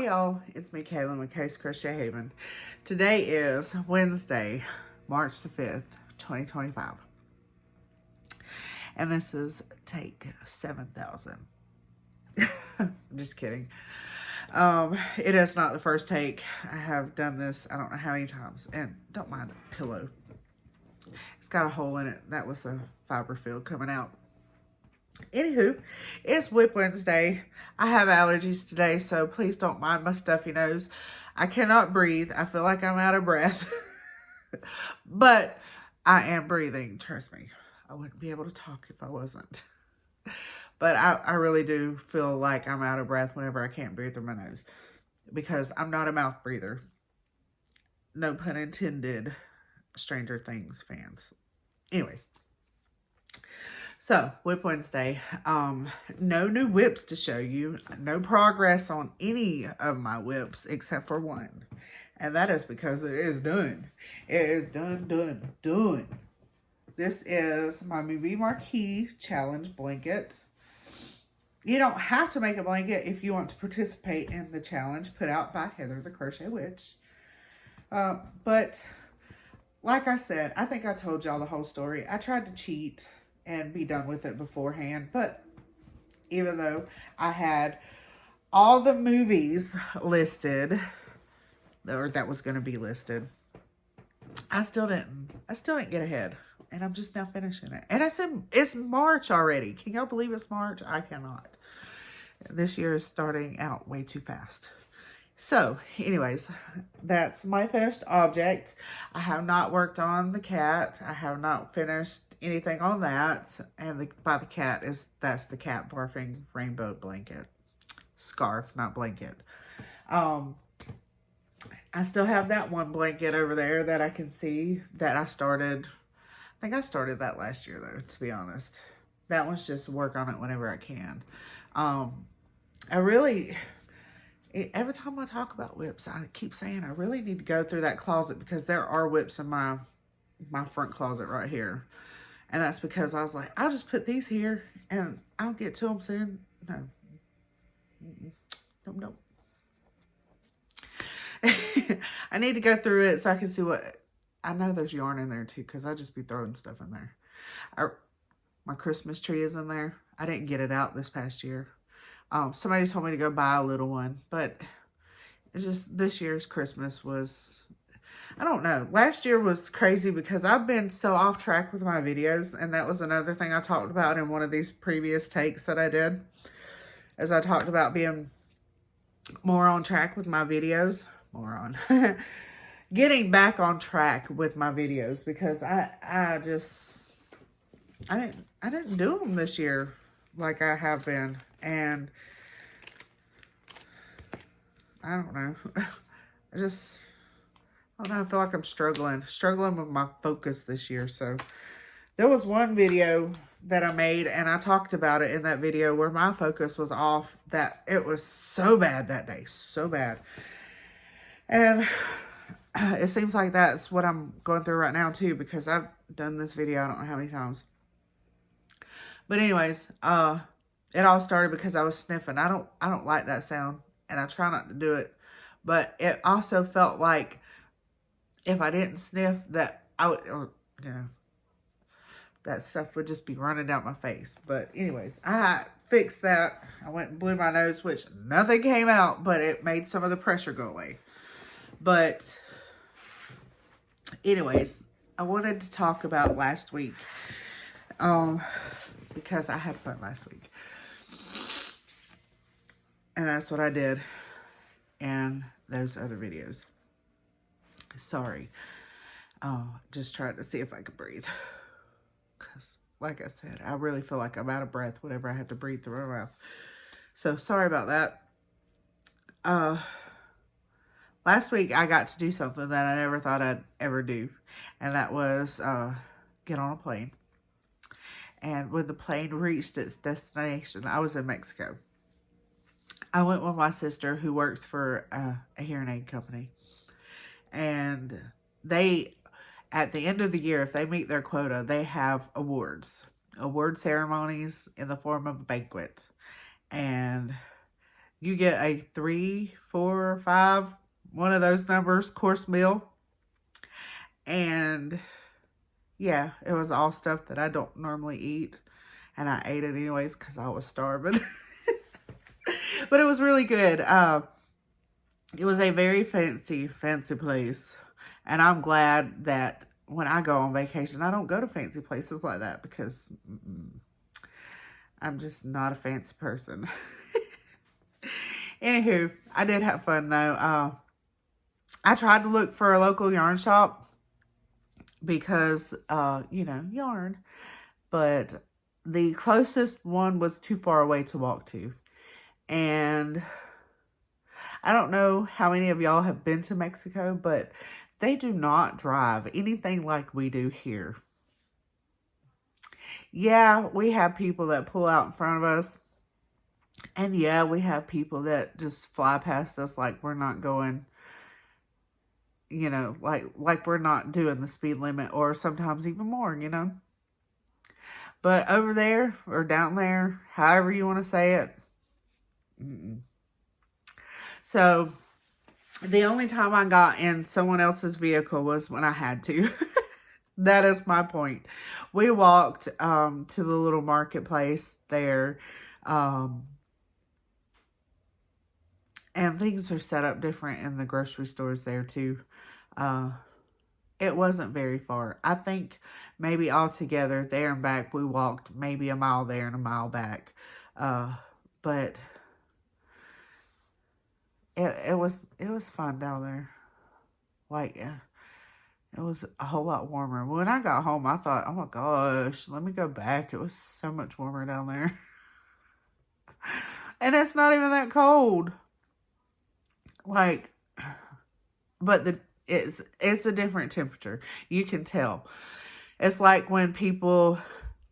y'all, it's me Kaylin with Kayscrochethaven. Today is Wednesday, March the 5th, 2025. And this is take 7,000. I'm just kidding. It is not the first take. I have done this I don't know how many times. And don't mind the pillow. It's got a hole in it. That was the fiber field coming out. Anywho, it's WIP Wednesday. I have allergies today, so please don't mind my stuffy nose. I cannot breathe. I feel like I'm out of breath. But I am breathing. Trust me. I wouldn't be able to talk if I wasn't. But I really do feel like I'm out of breath whenever I can't breathe through my nose. Because I'm not a mouth breather. No pun intended, Stranger Things fans. Anyways. So, WIP Wednesday, no new WIPs to show you, no progress on any of my WIPs except for one, and that is because it is done. It is done. This is my Movie Marquee Challenge blanket. You don't have to make a blanket if you want to participate in the challenge put out by Heather the Crochet Witch, but like I said, I think I told y'all the whole story. I tried to cheat and be done with it beforehand. But even though I had all the movies listed, or that was going to be listed, I still didn't get ahead. And I'm just now finishing it. And it's March already. Can y'all believe it's March? I cannot. This year is starting out way too fast. So, anyways, that's my finished object. I have not worked on the cat. I have not finished anything on that. And by the cat, that's the cat barfing rainbow blanket. Scarf, not blanket. I still have that one blanket over there that I can see that I started. I think I started that last year, though, to be honest. That one's just work on it whenever I can. Every time I talk about WIPs, I keep saying I really need to go through that closet because there are WIPs in my front closet right here. And that's because I was like, I'll just put these here and I'll get to them soon. No. Nope. I need to go through it so I can see what... I know there's yarn in there too because I just be throwing stuff in there. My Christmas tree is in there. I didn't get it out this past year. Somebody told me to go buy a little one, but it's just this year's Christmas was, I don't know. Last year was crazy because I've been so off track with my videos, and that was another thing I talked about in one of these previous takes that I did, as I talked about being more on track with my videos, getting back on track with my videos because I didn't do them this year like I have been. And I don't know. I don't know. I feel like I'm struggling with my focus this year. So there was one video that I made and I talked about it in that video where my focus was off, that it was so bad that day. So bad. And it seems like that's what I'm going through right now too, because I've done this video I don't know how many times. But anyways, it all started because I was sniffing. I don't like that sound, and I try not to do it. But it also felt like if I didn't sniff, that I would, that stuff would just be running down my face. But anyways, I fixed that. I went and blew my nose, which nothing came out, but it made some of the pressure go away. But anyways, I wanted to talk about last week, because I had fun last week. And that's what I did in those other videos. Sorry. Just tried to see if I could breathe. Because, like I said, I really feel like I'm out of breath whenever I have to breathe through my mouth. So, sorry about that. Last week, I got to do something that I never thought I'd ever do. And that was get on a plane. And when the plane reached its destination, I was in Mexico. I went with my sister who works for a hearing aid company. And they, at the end of the year, if they meet their quota, they have award ceremonies in the form of a banquet. And you get a 3, 4, 5, one of those numbers course meal. And yeah, it was all stuff that I don't normally eat. And I ate it anyways because I was starving. But it was really good. It was a very fancy place. And I'm glad that when I go on vacation, I don't go to fancy places like that because I'm just not a fancy person. Anywho, I did have fun though. I tried to look for a local yarn shop because, you know, yarn. But the closest one was too far away to walk to. And I don't know how many of y'all have been to Mexico, but they do not drive anything like we do here. Yeah, we have people that pull out in front of us. And yeah, we have people that just fly past us like we're not going, you know, like we're not doing the speed limit, or sometimes even more, you know. But over there, or down there, however you want to say it. So, the only time I got in someone else's vehicle was when I had to. That is my point. We walked to the little marketplace there. And things are set up different in the grocery stores there too. It wasn't very far. I think maybe altogether there and back we walked maybe a mile there and a mile back. But it was fun down there. Like, it was a whole lot warmer. When I got home, I thought, oh my gosh, let me go back. It was so much warmer down there. And it's not even that cold. Like, but it's a different temperature. You can tell. It's like when people,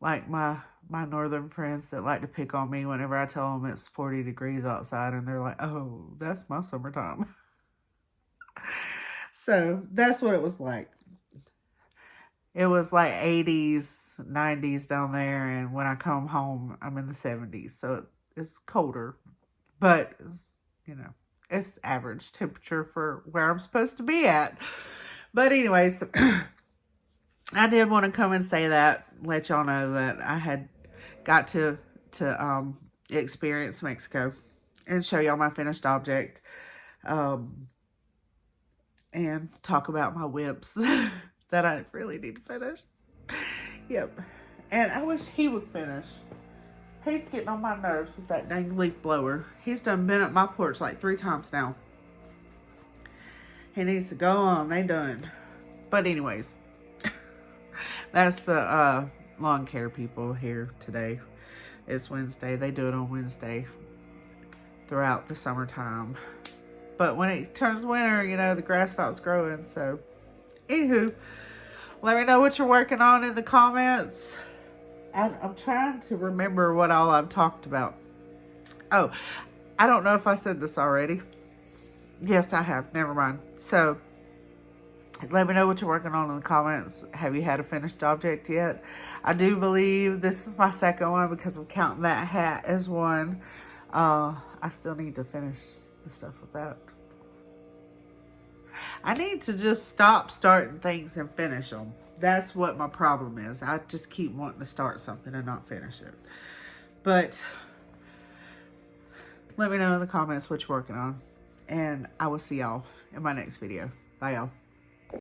like my northern friends that like to pick on me whenever I tell them it's 40 degrees outside, and they're like, oh, that's my summertime. So that's what it was like. It was like 80s, 90s down there, and when I come home, I'm in the 70s. So it's colder, but it's, you know, it's average temperature for where I'm supposed to be at. But anyways, I did want to come and say that, let y'all know that I had got to experience Mexico and show y'all my finished object, and talk about my WIPs that I really need to finish. Yep. And I wish he would finish. He's getting on my nerves with that dang leaf blower. He's done been up my porch like 3 times now. He needs to go on. They done. But anyways, that's the lawn care people here today. It's Wednesday. They do it on Wednesday throughout the summertime. But when it turns winter, you know, the grass stops growing. So, anywho, let me know what you're working on in the comments. I'm trying to remember what all I've talked about. Oh, I don't know if I said this already. Yes, I have. Never mind. So, let me know what you're working on in the comments. Have you had a finished object yet? I do believe this is my second one because I'm counting that hat as one. I still need to finish the stuff with that. I need to just stop starting things and finish them. That's what my problem is. I just keep wanting to start something and not finish it. But let me know in the comments what you're working on. And I will see y'all in my next video. Bye, y'all.